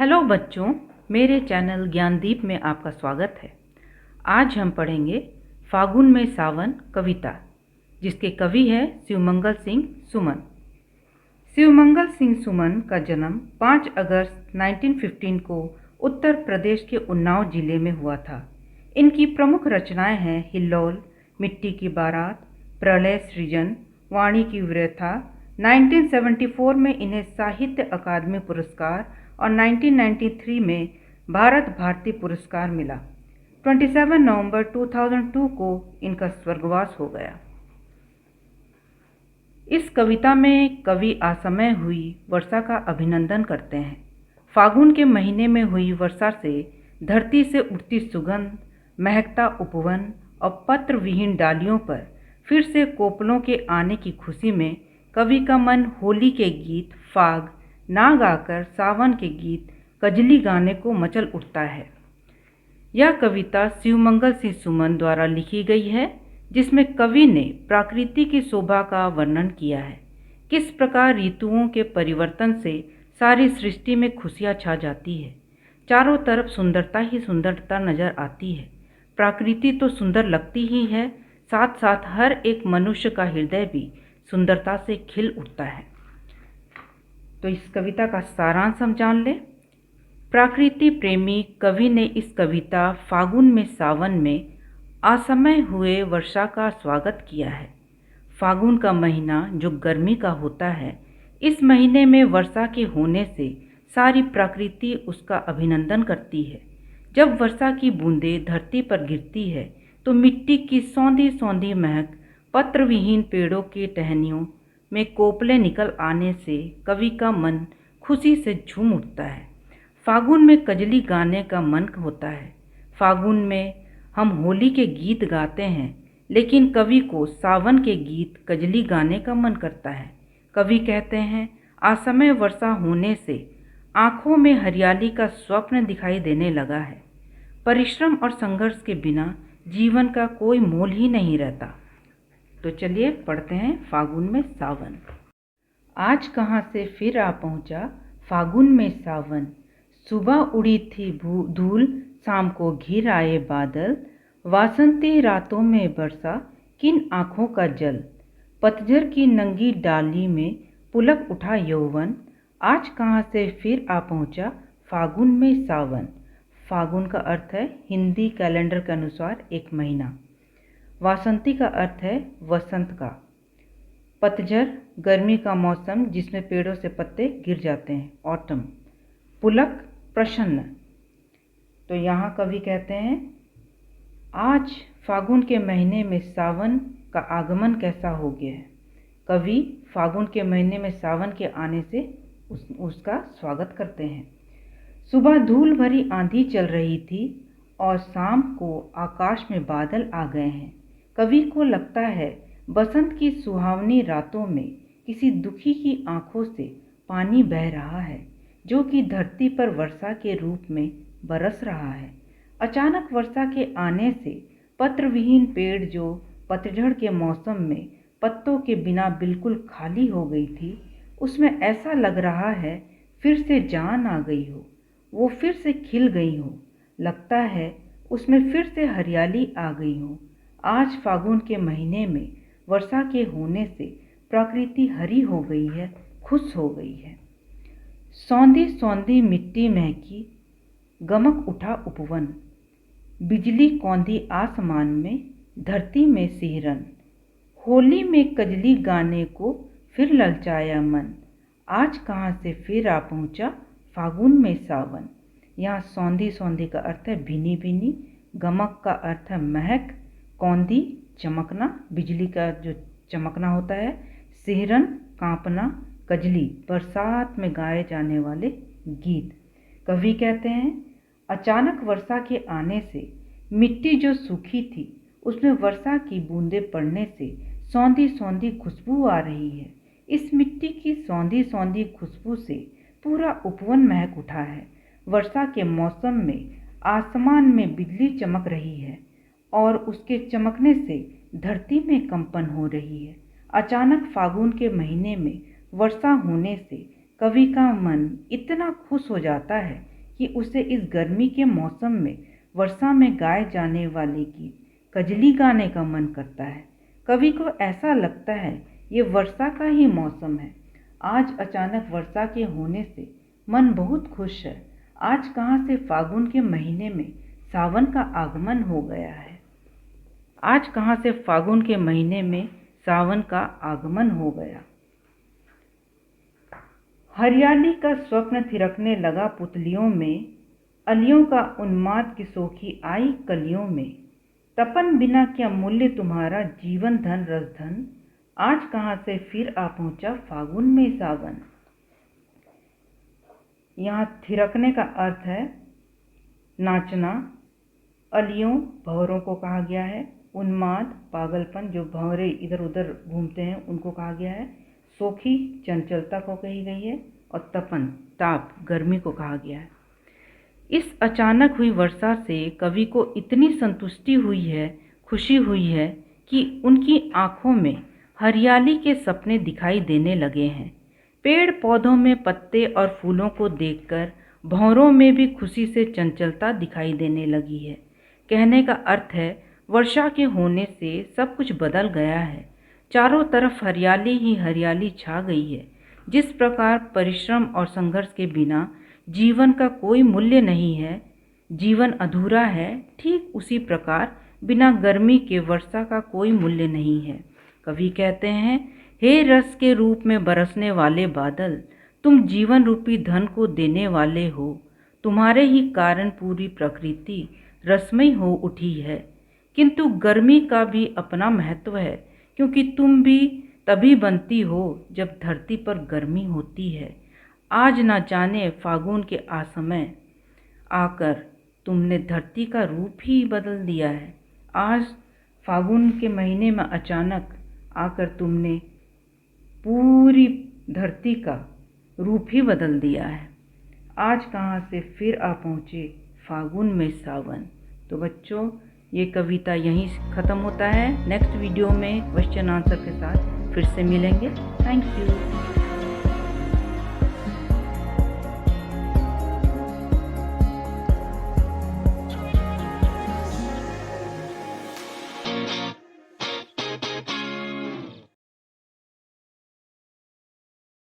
Hello बच्चों, मेरे channel Gyandeep में आपका स्वागत है। आज हम पढ़ेंगे फागुन में सावन कविता, जिसके कवि हैं शिवमंगल सिंह सुमन। शिवमंगल सिंह सुमन का जन्म 5 अगस्त 1915 को उत्तर प्रदेश के उन्नाव जिले में हुआ था। इनकी प्रमुख रचनाएं हैं हिल्लोल, मिट्टी की बारात, प्रलय सृजन, वाणी की व्यथा। 1974 में इन्हें साहित्य अकादमी पुरस्कार और 1993 में भारत भारती पुरस्कार मिला। 27 नवंबर 2002 को इनका स्वर्गवास हो गया। इस कविता में कवि असमय हुई वर्षा का अभिनंदन करते हैं। फागुन के महीने में हुई वर्षा से धरती से उठती सुगंध, महकता उपवन और पत्र विहीन डालियों पर फिर से कोपलों के आने की खुशी में कवि का मन होली के गीत फाग ना गाकर सावन के गीत कजली गाने को मचल उठता है। यह कविता शिवमंगल सिंह सुमन द्वारा लिखी गई है, जिसमें कवि ने प्रकृति की शोभा का वर्णन किया है। किस प्रकार ऋतुओं के परिवर्तन से सारी सृष्टि में खुशियाँ छा जाती है। चारों तरफ सुंदरता ही सुंदरता नजर आती है। प्रकृति तो सुंदर लगती ही है, साथ साथ हर एक मनुष्य का हृदय भी सुंदरता से खिल उठता है। तो इस कविता का सारांश हम जान लें। प्रकृति प्रेमी कवि ने इस कविता फागुन में सावन में असमय हुए वर्षा का स्वागत किया है। फागुन का महीना जो गर्मी का होता है, इस महीने में वर्षा के होने से सारी प्रकृति उसका अभिनंदन करती है। जब वर्षा की बूंदें धरती पर गिरती है तो मिट्टी की सौंधी सौंधी महक, पत्र विहीन पेड़ों की टहनियों में कोपले निकल आने से कवि का मन खुशी से झूम उठता है। फागुन में कजली गाने का मन होता है। फागुन में हम होली के गीत गाते हैं, लेकिन कवि को सावन के गीत कजली गाने का मन करता है। कवि कहते हैं, असमय वर्षा होने से आंखों में हरियाली का स्वप्न दिखाई देने लगा है। परिश्रम और संघर्ष के बिना जीवन का कोई मोल ही नहीं रहता। तो चलिए पढ़ते हैं फागुन में सावन। आज कहाँ से फिर आ पहुँचा फागुन में सावन, सुबह उड़ी थी धूल, शाम को घिर आए बादल, वासंती रातों में बरसा किन आँखों का जल, पतझर की नंगी डाली में पुलक उठा यौवन, आज कहाँ से फिर आ पहुँचा फागुन में सावन। फागुन का अर्थ है हिंदी कैलेंडर के अनुसार एक महीना। वासंती का अर्थ है वसंत का। पतझर गर्मी का मौसम जिसमें पेड़ों से पत्ते गिर जाते हैं, ऑटम। पुलक प्रसन्न। तो यहाँ कवि कहते हैं, आज फागुन के महीने में सावन का आगमन कैसा हो गया है। कवि फागुन के महीने में सावन के आने से उसका स्वागत करते हैं। सुबह धूल भरी आंधी चल रही थी और शाम को आकाश में बादल आ गए हैं। कवि को लगता है बसंत की सुहावनी रातों में किसी दुखी की आंखों से पानी बह रहा है, जो कि धरती पर वर्षा के रूप में बरस रहा है। अचानक वर्षा के आने से पत्र विहीन पेड़ जो पतझड़ के मौसम में पत्तों के बिना बिल्कुल खाली हो गई थी, उसमें ऐसा लग रहा है फिर से जान आ गई हो, वो फिर से खिल गई हो। लगता है उसमें फिर से हरियाली आ गई हो। आज फागुन के महीने में वर्षा के होने से प्रकृति हरी हो गई है, खुश हो गई है। सौंधी सौंधी मिट्टी महकी, गमक उठा उपवन, बिजली कौंधी आसमान में, धरती में सिहरन, होली में कजली गाने को फिर ललचाया मन, आज कहाँ से फिर आ पहुँचा फागुन में सावन। यहाँ सौंधी सौंधी का अर्थ है भीनी भीनी, गमक का अर्थ है महक, कौंधी चमकना, बिजली का जो चमकना होता है, सिहरन कांपना, कजली बरसात में गाए जाने वाले गीत। कवि कहते हैं, अचानक वर्षा के आने से मिट्टी जो सूखी थी उसमें वर्षा की बूंदें पड़ने से सौंधी सौंधी खुशबू आ रही है। इस मिट्टी की सौंधी सौंधी खुशबू से पूरा उपवन महक उठा है। वर्षा के मौसम में आसमान में बिजली चमक रही है और उसके चमकने से धरती में कंपन हो रही है। अचानक फागुन के महीने में वर्षा होने से कवि का मन इतना खुश हो जाता है कि उसे इस गर्मी के मौसम में वर्षा में गाए जाने वाले गीत कजली गाने का मन करता है। कवि को ऐसा लगता है ये वर्षा का ही मौसम है। आज अचानक वर्षा के होने से मन बहुत खुश है। आज कहाँ से फागुन के महीने में सावन का आगमन हो गया है। आज कहाँ से फागुन के महीने में सावन का आगमन हो गया। हरियाली का स्वप्न थिरकने लगा पुतलियों में, अलियों का उन्माद की सोखी आई कलियों में। तपन बिना क्या मूल्य तुम्हारा जीवन धन रसधन, आज कहाँ से फिर आ पहुँचा फागुन में सावन। यहाँ थिरकने का अर्थ है नाचना, अलियों भंवरों को कहा गया है, उन्माद पागलपन जो भंवरे इधर उधर घूमते हैं उनको कहा गया है, सोखी चंचलता को कही गई है और तपन ताप गर्मी को कहा गया है। इस अचानक हुई वर्षा से कवि को इतनी संतुष्टि हुई है, खुशी हुई है कि उनकी आंखों में हरियाली के सपने दिखाई देने लगे हैं। पेड़ पौधों में पत्ते और फूलों को देखकर भंवरों में भी खुशी से चंचलता दिखाई देने लगी है। कहने का अर्थ है वर्षा के होने से सब कुछ बदल गया है। चारों तरफ हरियाली ही हरियाली छा गई है। जिस प्रकार परिश्रम और संघर्ष के बिना जीवन का कोई मूल्य नहीं है, जीवन अधूरा है, ठीक उसी प्रकार बिना गर्मी के वर्षा का कोई मूल्य नहीं है। कवि कहते हैं, हे रस के रूप में बरसने वाले बादल, तुम जीवन रूपी धन को देने वाले हो। तुम्हारे ही कारण पूरी प्रकृति रसमयी हो उठी है। किंतु गर्मी का भी अपना महत्व है, क्योंकि तुम भी तभी बनती हो जब धरती पर गर्मी होती है। आज न जाने फागुन के असमय आकर तुमने धरती का रूप ही बदल दिया है। आज फागुन के महीने में अचानक आकर तुमने पूरी धरती का रूप ही बदल दिया है। आज कहाँ से फिर आ पहुँचे फागुन में सावन। तो बच्चों, ये कविता यहीं ख़त्म होता है। नेक्स्ट वीडियो में क्वेश्चन आंसर के साथ फिर से मिलेंगे। Thank you.